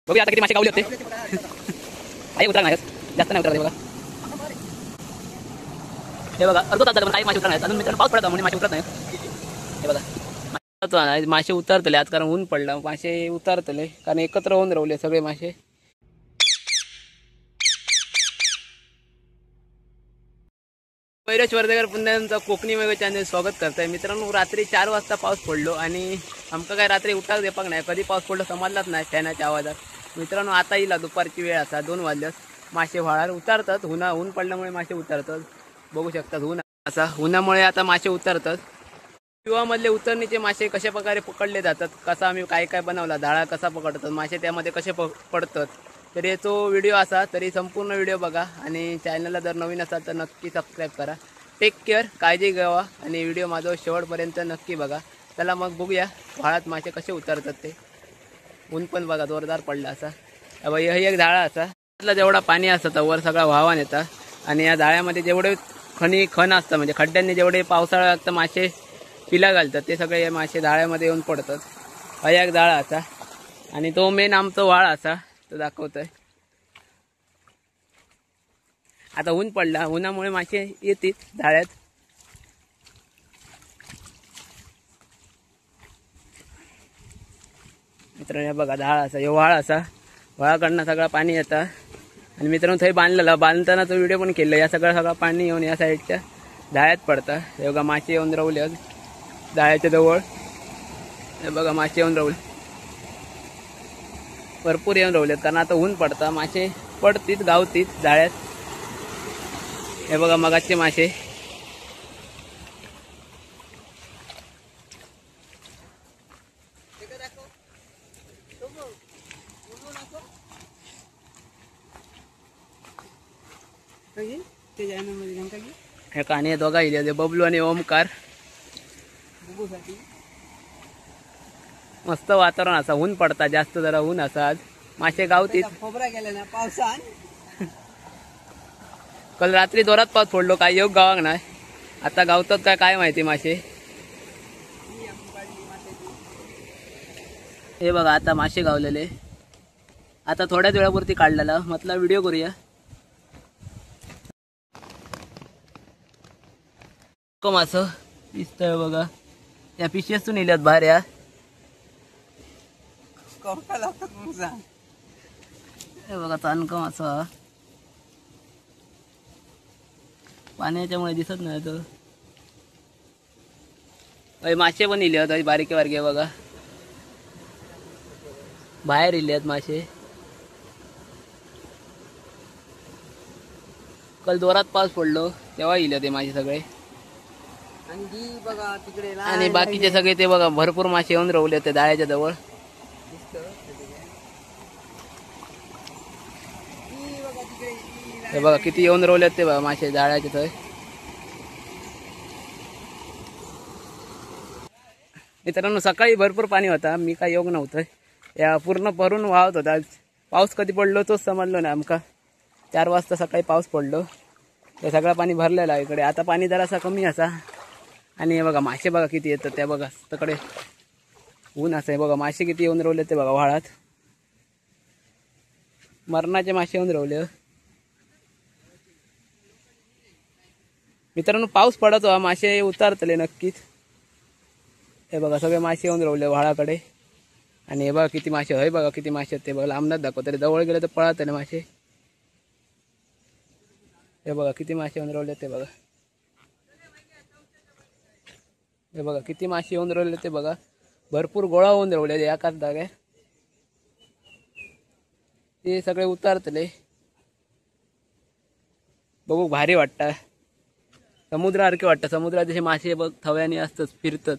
बघूया आता किती मासे गावले होते. काही उतरा नाही, जास्त नाही उतरत. बघा हे बघा, अर्धा तास झाला पण काही मासे उतरा नाहीत. अजून मित्रांनो पाऊस पडत म्हणून मासे उतरत नाही. हे बघा मासे उतरतले आज, कारण ऊन पडलं. मासे उतरतले कारण एकत्र होऊन राहिले सगळे मासे. पैरेश वर्धेकर पुन्हा तुमचा कोकणी वेगळं चॅनल स्वागत करताय. मित्रांनो रात्री 4 वाजता पाऊस पडलो आणि आमका काय रात्री उठाक देपाक नाही. कधी पाऊस पडलो समजलाच नाही फॅनाच्या आवाजात. मित्रांनो आता येईल दुपारची वेळ असा 2 वाजल्यास मासे व्हाळार उतरतात. ऊन पडल्यामुळे मासे उतरतात. बघू शकतात ऊन असा, उन्हामुळे आता मासे उतरतात. किंवामधले उतरणीचे मासे कशा प्रकारे पकडले जातात, कसा आम्ही काय काय बनवला, धाळा कसा पकडतात, मासे त्यामध्ये कसे पडतात, तरी तो व्हिडिओ असा. तरी संपूर्ण व्हिडिओ बघा आणि चॅनलला जर नवीन असाल तर नक्की सबस्क्राईब करा. टेक केअर, काळजी घ्यावा आणि व्हिडिओ माझा शेवटपर्यंत नक्की बघा. त्याला मग बघूया व्हाळात मासे कसे उतरतात ते. ऊन पण बघा जोरदार पडला असा. हे एक जाळा असा, त्यातला जेवढा पाणी असतं वर सगळा व्हावान येतात आणि या जाळ्यामध्ये जेवढे खण असतं, म्हणजे खड्ड्यांनी जेवढे पावसाळा लागतं मासे पिला घालतात, ते सगळे मासे जाळ्यामध्ये येऊन पडतात. हा एक जाळा असा आणि तो मेन आमचा व्हाळ असा तो दाखवतोय. आता ऊन पडला, उन्हामुळे मासे येतील जाळ्यात. मित्रांनो बघा जाळा असा, हे व्हाळ असा. व्हाळाकडनं सगळं पाणी येतं आणि मित्रांनो थंय बांधताना तो व्हिडिओ पण केला. या सगळं पाणी येऊन या साईडच्या जाळ्यात पडतं. हे बघा मासे येऊन रावले जाळ्याच्या जवळ. हे बघा मासे येऊन रावले, भरपूर येऊन रावलेत कारण आता ऊन पडतं. मासे पडतीत गावतीत जाळ्यात. हे बघा मगाचे मासे. हे काने दोघा इले बबलू आणि ओमकार. मस्त वातावरण असा, ऊन पडता जास्त, जरा ऊन असा. आज मासे गावतीत. खोबरा गेले ना पावसान. काल रात्री जोरात पाऊस पडलो, काय योग गावाक नाही. आता गावतात काय काय माहिती मासे. हे बघा आता मासे गावलेले. आता थोड्याच वेळापुरती काढलेला म्हटलं व्हिडिओ करूया. मासं दिसतंय बघा, या पिशेतून नेल्यात बाहेर. या हे बघा चांदका मासा, पाण्याच्यामुळे दिसत नाही तो. मासे पण इले आहेत बारके बारके बघा, बाहेर इले आहेत मासे. काल जोरात पाऊस पडलो तेव्हा इले ते मासे सगळे. बघा तिकडे आणि बाकीचे सगळे ते बघा भरपूर मासे येऊन रावले ते जाळ्याच्या जवळ. हे बघा किती येऊन रावलेत ते बघा मासे जाळ्याचे. थंय मित्रांनो सकाळी भरपूर पाणी होता, मी काय योग नव्हतं. या पूर्ण भरून वाहत होता. पाऊस कधी पडलो तोच समजलो नाही आमका. 4 वाजता सकाळी पाऊस पडलो, ते सगळं पाणी भरलेलं आहे इकडे. आता पाणी जरासा कमी असा आणि हे बघा मासे बघा किती येतात त्या बघा. तिकडे ऊन असं आहे बघा, मासे किती येऊन रावले ते बघा व्हाळात. मरणाचे मासे येऊन रावले. मित्रांनो पाऊस पडतो मासे उतरतले नक्कीच. हे बघा सगळे मासे येऊन रावले व्हाळाकडे आणि हे बघा किती मासे. हे बघा किती मासे आहेत ते बघा, लांबनाच दाखवत. तरी जवळ गेले तर पळत ना मासे. हे बघा किती मासे येऊन रावले ते बघा. हे बघा किती मासे येऊन राहिले ते बघा, भरपूर गोळा होऊन राहिले एकाच जागे. ते सगळे उतरतले. बघू भारी वाटतं, समुद्रासारखे वाटतं. समुद्रात जसे मासे बघ थव्याने असतात फिरतात,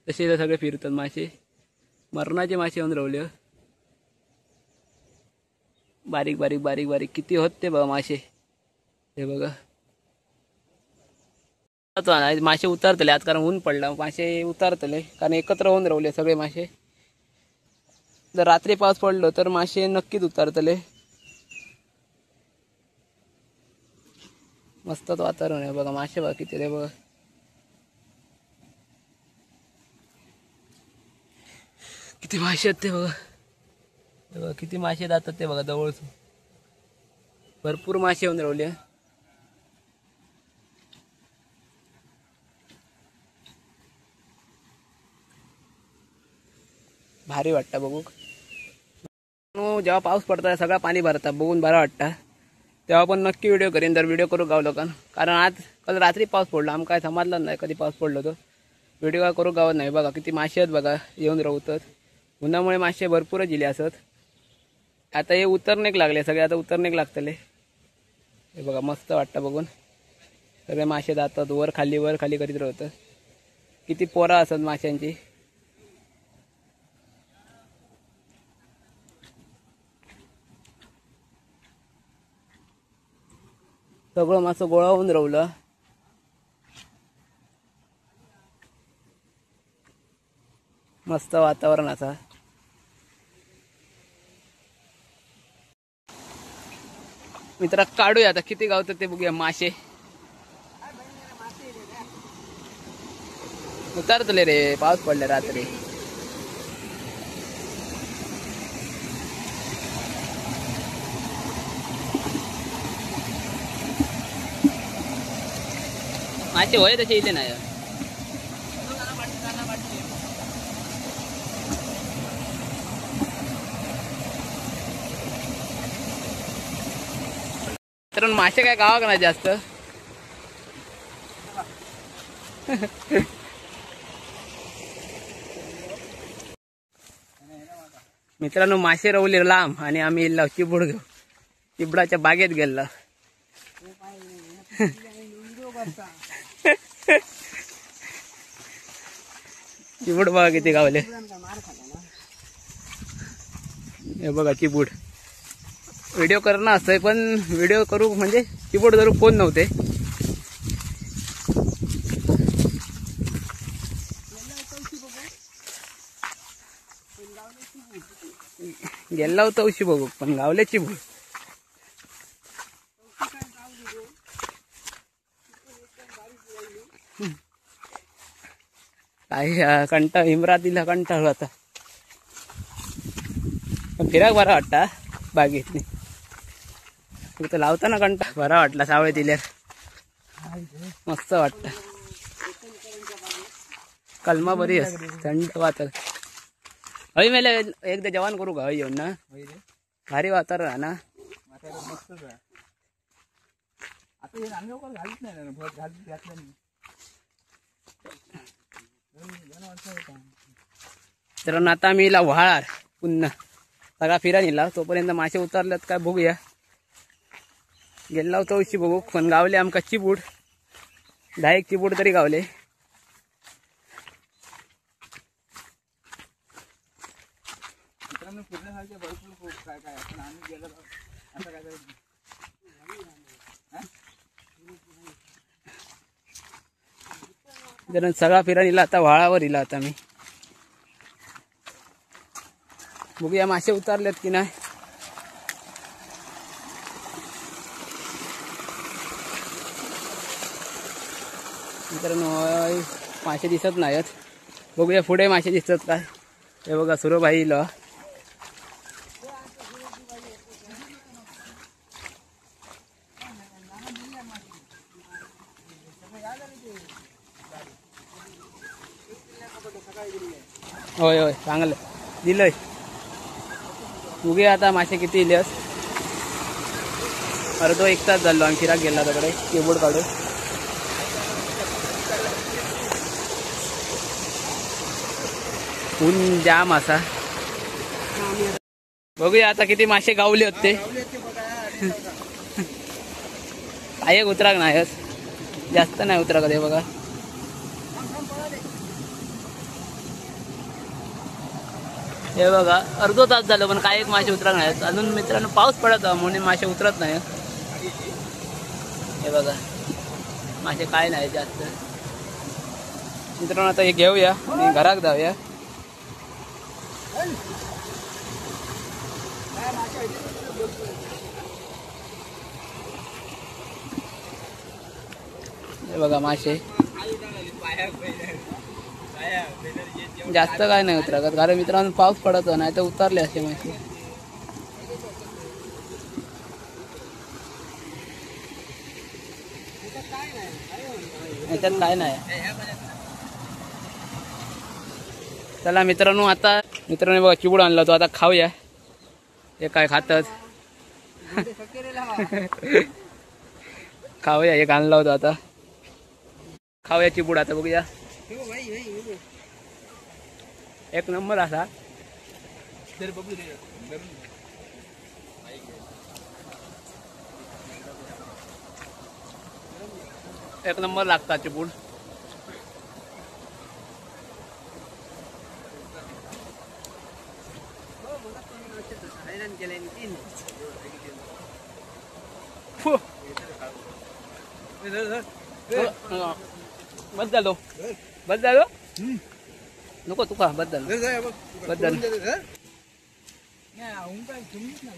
तसे ते सगळे फिरतात मासे. मरणाचे मासे येऊन रावले बारीक बारीक बारीक बारीक. किती होत ते बघा मासे. हे बघा मासे उतरतले आज, कारण ऊन पडला. मासे उतरतले कारण एकत्र होऊन रावले सगळे मासे. जर रात्री पाऊस पडलो तर मासे नक्कीच उतरतले. मस्तच वातावरण आहे बघा. मासे बघा किती रे बघा, किती मासे आहेत ते बघा. हे बघा किती मासे जातात ते बघा जवळच भरपूर मासे येऊन रावले. भारी वाटतं बघू. जेव्हा पाऊस पडता सगळा पाणी भरता बघून बरं वाटतं. तेव्हा पण नक्की व्हिडिओ करीन जर व्हिडिओ करू गावलो का, कारण आज काल रात्री पाऊस पडला आम काय समजलं नाही कधी पाऊस पडलो तो व्हिडिओ काय करू गावत नाही. बघा किती मासे आहेत बघा येऊन राहतात. उन्हामुळे मासे भरपूरच दिले असत. आता हे उतरणेक लागले सगळे, आता उतरणेक लागतले. हे बघा मस्त वाटतं बघून. सगळे मासे जातात वर खाली करीत राहतात. किती पोरा असतात माशांची. सगळं मासं गोळा होऊन राहिलं. मस्त वातावरण असा. मित्रा काढूया आता किती गावतात ते बघूया मासे. उतरतले रे पाऊस पडले रात्री. मासे होय तसे इथे नाही. तर मासे काय गावा का नाही जास्त. मित्रांनो मासे रवले लांब आणि आम्ही इल्ला चिबूड घेऊ. चिबडाच्या बागेत गेला. चिबूड बघा किती गावले. हे बघा चिबूड. व्हिडिओ करणं असतंय पण व्हिडिओ करू म्हणजे चिबूड धरू फोन नव्हते. गेला होता उशी बघू पण गावले चिबूड. काय कंटाळ इमरातीला कंटाळू आता. पण फिराक बरा वाटता बागेत. तिथं लावताना कंटाळ बरा वाटला. सावळे दिल्यावर मस्त वाटत. कलमा बरी असते थंड वातावरण. हई मेला एकदा जेवण करू का येऊन ना. भारी वातावरण ना. तर आता मी व्हाळार पुन्हा सगळा फिरा नेला. तोपर्यंत मासे उतरल्यात काय बघूया. गेला होता उशी बघू पण गावले आमका चिबूड. 10 चिबूड तरी गावले. जर सगळा फिरा नेला आता व्हाळावर इला. आता मी बघूया मासे उतरलेत की नाही. मित्रांनो मासे दिसत नाहीत. बघूया पुढे मासे दिसतात काय. हे बघा सुरोबाई इला. होय होय चांगलं दिलंय. बघूया आता मासे किती इलेस. अर्धो 1 तास झालो आम्ही फिराक गेला तिकडे चिबूड काढून. ऊन जाम असा. बघूया आता किती मासे गावले होते. काय उतराक नाही जास्त नाही उतराक ते बघा. हे बघा अर्धो तास झालं पण काय एक मासे उतरत नाहीत अजून. मित्रांनो पाऊस पडत म्हणून मासे उतरत नाही. हे बघा मासे काय नाही जास्त. मित्रांनो आता हे घेऊया आणि घरात जाऊया. हे बघा मासे जास्त काय नाही उतरत कारण मित्रांनो पाऊस पडत नाही तर उतरले असे मासे. याच्यात काय नाही. चला मित्रांनो, आता मित्रांनो बघा चिबूड आणला होता, आता खाऊया. हे काय खातात खाऊया. एक आणला होता, आता खाऊया चिबूड. आता बघूया. एक नंबर असा. एक नंबर लागतात चिबूड. बस झालो, बस झालो. नको तुका बस झालो, बस झालो.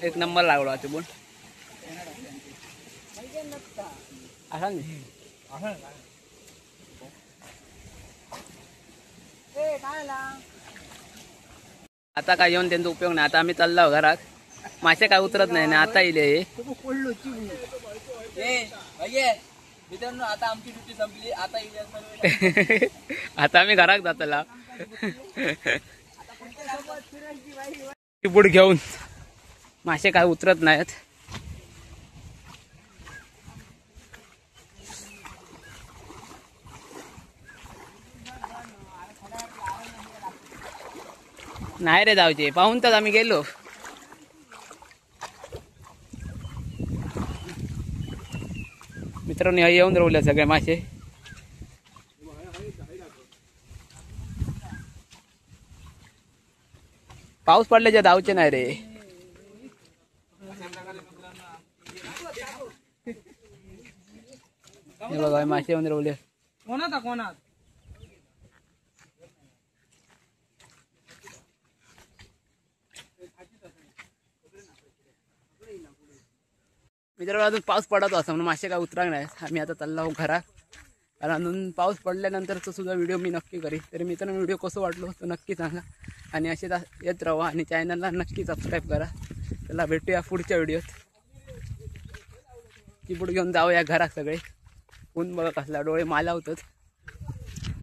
एक नंबर लागलो चिबूड. असा नाही. आता काय येऊन त्यांचा उपयोग नाही. आता आम्ही चाललो घरात. मासे काय उतरत नाही ना. आता येईल मित्रांनो, आता आमची ड्युटी संपली. आता आता आम्ही घरात जातला चिबूड घेऊन. मासे काय उतरत नाहीत. नाही रे जाऊचे. पाहून तर आम्ही गेलो. मित्रांनो येऊन राहिले सगळे मासे. पाऊस पडल्याच्या धावचे नाही रे. हे बघा मासे येऊन राहिले. कोणात मित्रांनो अजून पाऊस पडत असं म्हणून मासे काय उतराक नाही. आम्ही आता चाललो घरात. कारण अजून पाऊस पडल्यानंतरचा सुद्धा व्हिडिओ मी नक्की करीन. तरी मित्रांनो व्हिडिओ कसं वाटलो तर नक्की सांगा. आणि असेच येत राहा आणि चॅनलला नक्की सबस्क्राईब करा. चला भेटूया पुढच्या व्हिडिओत. चिबूड घेऊन जाऊया घरात सगळे. ऊन बघा कसला डोळे माला होतात.